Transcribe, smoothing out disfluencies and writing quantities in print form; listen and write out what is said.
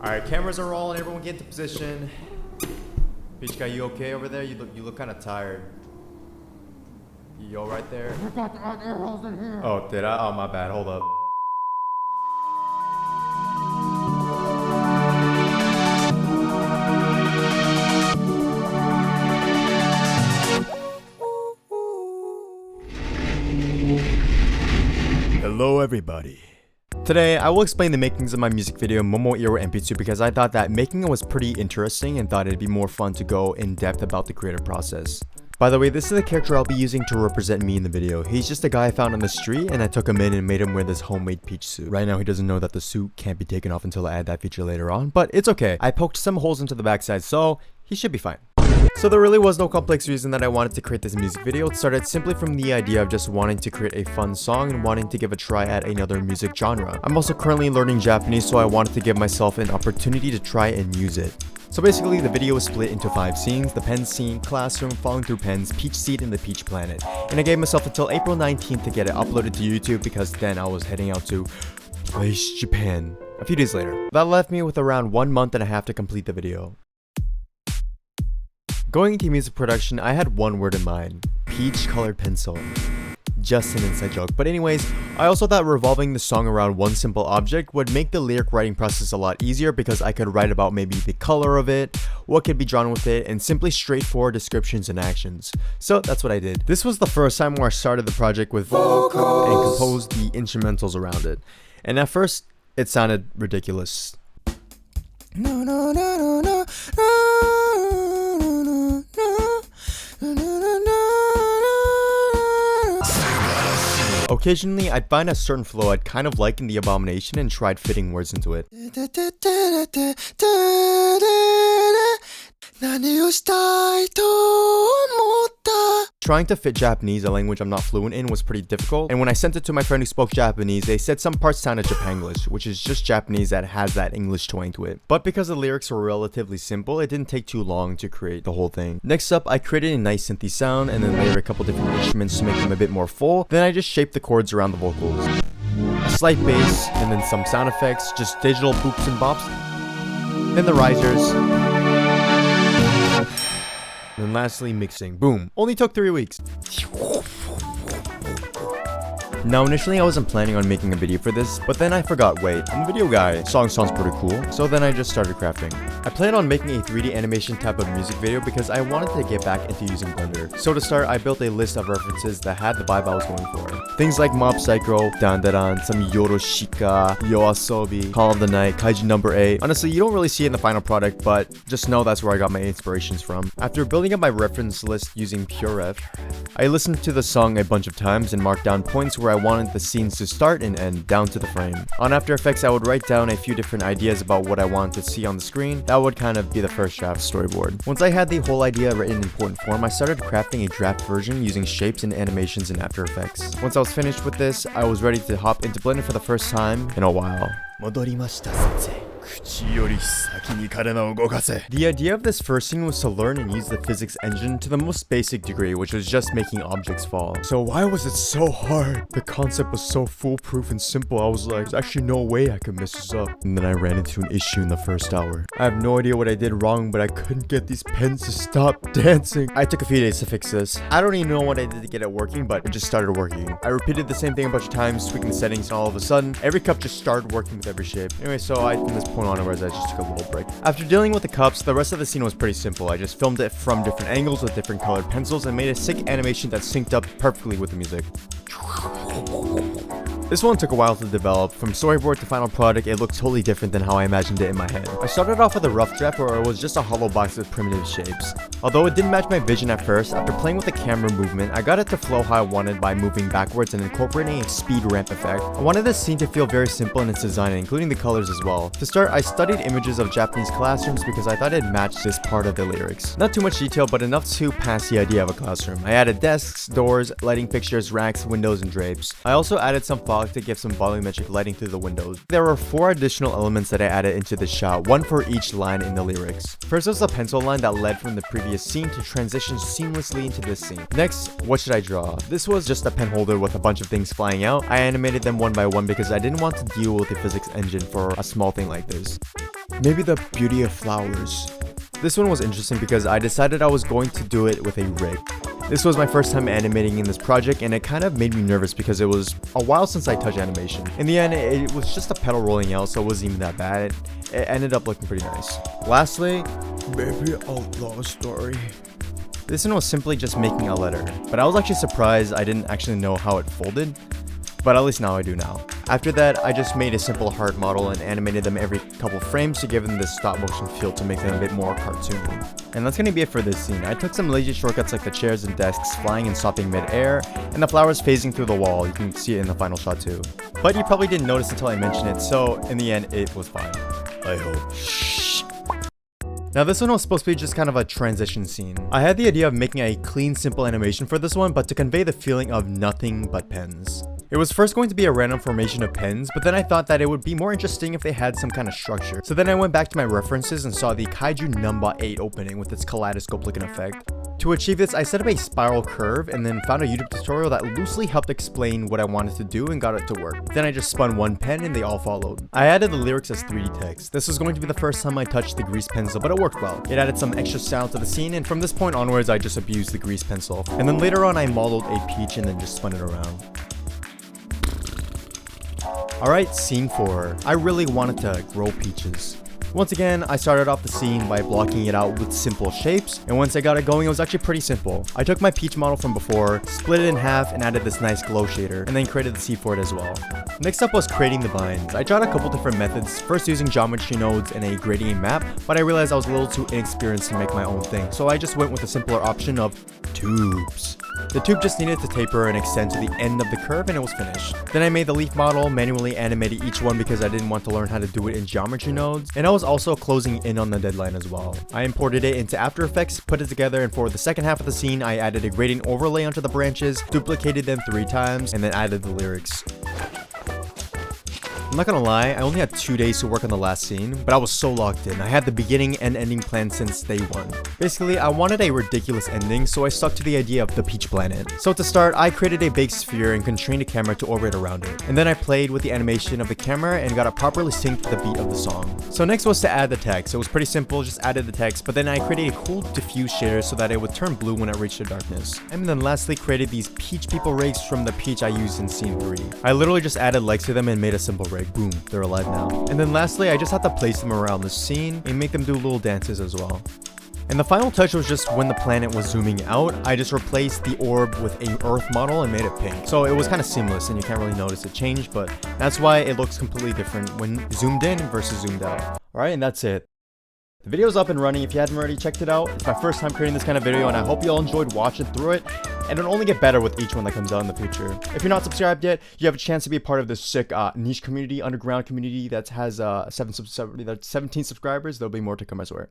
Alright, cameras are rolling, everyone get into position. Peach guy, you okay over there? You look kind of tired. You all right there? You got to add air holes in here. Oh, did I? Oh, my bad. Hold up. Hello, everybody. Today, I will explain the makings of my music video Momo Iro MP2 because I thought that making it was pretty interesting and thought it'd be more fun to go in depth about the creative process. By the way, this is the character I'll be using to represent me in the video. He's just a guy I found on the street and I took him in and made him wear this homemade peach suit. Right now he doesn't know that the suit can't be taken off until I add that feature later on, but it's okay. I poked some holes into the backside, so he should be fine. So there really was no complex reason that I wanted to create this music video. It started simply from the idea of just wanting to create a fun song and wanting to give a try at another music genre. I'm also currently learning Japanese, so I wanted to give myself an opportunity to try and use it. So basically the video was split into 5 scenes: the pen scene, classroom, falling through pens, peach seed, and the peach planet. And I gave myself until April 19th to get it uploaded to YouTube because then I was heading out to Place Japan a few days later. That left me with around 1 month and a half to complete the video. Going into music production, I had one word in mind: peach colored pencil. Just an inside joke. But anyways, I also thought revolving the song around one simple object would make the lyric writing process a lot easier because I could write about maybe the color of it, what could be drawn with it, and simply straightforward descriptions and actions. So that's what I did. This was the first time where I started the project with vocals and composed the instrumentals around it. And at first, it sounded ridiculous. No, no, no, no, no, no, no, no, no, no. Occasionally, I'd find a certain flow I'd kind of like in the Abomination and tried fitting words into it. Trying to fit Japanese, a language I'm not fluent in, was pretty difficult, and when I sent it to my friend who spoke Japanese, they said some parts sounded Japanglish, which is just Japanese that has that English twang to it. But because the lyrics were relatively simple, it didn't take too long to create the whole thing. Next up, I created a nice synthy sound and then layered a couple different instruments to make them a bit more full. Then I just shaped the chords around the vocals. A slight bass, and then some sound effects, just digital boops and bops. Then the risers. And then lastly, mixing. Boom. Only took 3 weeks. Now initially I wasn't planning on making a video for this, but then I forgot, wait, I'm a video guy. Song sounds pretty cool. So then I just started crafting. I planned on making a 3D animation type of music video because I wanted to get back into using Blender. So to start, I built a list of references that had the vibe I was going for. Things like Mob Psycho, Dandadan, some Yoroshika, Yoasobi, Call of the Night, Kaiju number 8. Honestly, you don't really see it in the final product, but just know that's where I got my inspirations from. After building up my reference list using PureRef, I listened to the song a bunch of times and marked down points where I wanted the scenes to start and end down to the frame. On After Effects, I would write down a few different ideas about what I wanted to see on the screen. That would kind of be the first draft storyboard. Once I had the whole idea written in important form, I started crafting a draft version using shapes and animations in After Effects. Once I was finished with this, I was ready to hop into Blender for the first time in a while. Modorimashita sensei. The idea of this first scene was to learn and use the physics engine to the most basic degree, which was just making objects fall. So why was it so hard? The concept was so foolproof and simple. I was like, there's actually no way I could mess this up. And then I ran into an issue in the first hour. I have no idea what I did wrong, but I couldn't get these pens to stop dancing. I took a few days to fix this. I don't even know what I did to get it working, but it just started working. I repeated the same thing a bunch of times, tweaking the settings, and all of a sudden, every cup just started working with every shape. Anyway, so from this point onwards, I just took a little break. After dealing with the cups, the rest of the scene was pretty simple. I just filmed it from different angles with different colored pencils and made a sick animation that synced up perfectly with the music. This one took a while to develop. From storyboard to final product, it looked totally different than how I imagined it in my head. I started off with a rough draft where it was just a hollow box with primitive shapes. Although it didn't match my vision at first, after playing with the camera movement, I got it to flow how I wanted by moving backwards and incorporating a speed ramp effect. I wanted this scene to feel very simple in its design, including the colors as well. To start, I studied images of Japanese classrooms because I thought it matched this part of the lyrics. Not too much detail, but enough to pass the idea of a classroom. I added desks, doors, lighting fixtures, racks, windows, and drapes. I also added some fog fog to give some volumetric lighting through the windows. There were 4 additional elements that I added into the shot, one for each line in the lyrics. First was a pencil line that led from the previous scene to transition seamlessly into this scene. Next, what should I draw? This was just a pen holder with a bunch of things flying out. I animated them one by one because I didn't want to deal with the physics engine for a small thing like this. Maybe the beauty of flowers. This one was interesting because I decided I was going to do it with a rig. This was my first time animating in this project, and it kind of made me nervous because it was a while since I touched animation. In the end, it was just a pedal rolling out, so it wasn't even that bad. It ended up looking pretty nice. Lastly, maybe outlaw story. This one was simply just making a letter, but I was actually surprised I didn't actually know how it folded. But at least now I do now. After that, I just made a simple heart model and animated them every couple frames to give them this stop motion feel to make them a bit more cartoony. And that's gonna be it for this scene. I took some lazy shortcuts like the chairs and desks flying and stopping mid-air, and the flowers phasing through the wall. You can see it in the final shot too. But you probably didn't notice until I mentioned it, so in the end, it was fine. I hope. Shh. Now this one was supposed to be just kind of a transition scene. I had the idea of making a clean, simple animation for this one, but to convey the feeling of nothing but pens. It was first going to be a random formation of pens, but then I thought that it would be more interesting if they had some kind of structure. So then I went back to my references and saw the Kaiju Number 8 opening with its kaleidoscope looking effect. To achieve this, I set up a spiral curve and then found a YouTube tutorial that loosely helped explain what I wanted to do and got it to work. Then I just spun one pen and they all followed. I added the lyrics as 3D text. This was going to be the first time I touched the grease pencil, but it worked well. It added some extra sound to the scene, and from this point onwards I just abused the grease pencil. And then later on I modeled a peach and then just spun it around. Alright, scene 4. I really wanted to grow peaches. Once again, I started off the scene by blocking it out with simple shapes, and once I got it going, it was actually pretty simple. I took my peach model from before, split it in half, and added this nice glow shader, and then created the seed for it as well. Next up was creating the vines. I tried a couple different methods, first using geometry nodes and a gradient map, but I realized I was a little too inexperienced to make my own thing, so I just went with a simpler option of tubes. The tube just needed to taper and extend to the end of the curve, and it was finished. Then I made the leaf model, manually animated each one because I didn't want to learn how to do it in geometry nodes, and I was also closing in on the deadline as well. I imported it into After Effects, put it together, and for the second half of the scene, I added a gradient overlay onto the branches, duplicated them 3 times, and then added the lyrics. I'm not gonna lie, I only had 2 days to work on the last scene, but I was so locked in. I had the beginning and ending plan since day 1. Basically, I wanted a ridiculous ending, so I stuck to the idea of the Peach Planet. So to start, I created a big sphere and constrained the camera to orbit around it. And then I played with the animation of the camera and got it properly synced to the beat of the song. So next was to add the text. It was pretty simple, just added the text, but then I created a cool diffuse shader so that it would turn blue when it reached the darkness. And then lastly, created these Peach People rigs from the Peach I used in scene 3. I literally just added legs to them and made a simple rig. Boom, they're alive now. And then lastly, I just had to place them around the scene and make them do little dances as well. And the final touch was just when the planet was zooming out, I just replaced the orb with a Earth model and made it pink. So it was kind of seamless and you can't really notice it change, but that's why it looks completely different when zoomed in versus zoomed out. Alright, and that's it. The video's up and running if you hadn't already checked it out. It's my first time creating this kind of video and I hope you all enjoyed watching through it. And it'll only get better with each one that comes out in the future. If you're not subscribed yet, you have a chance to be a part of this sick niche community, underground community that has 17 subscribers. There'll be more to come, I swear.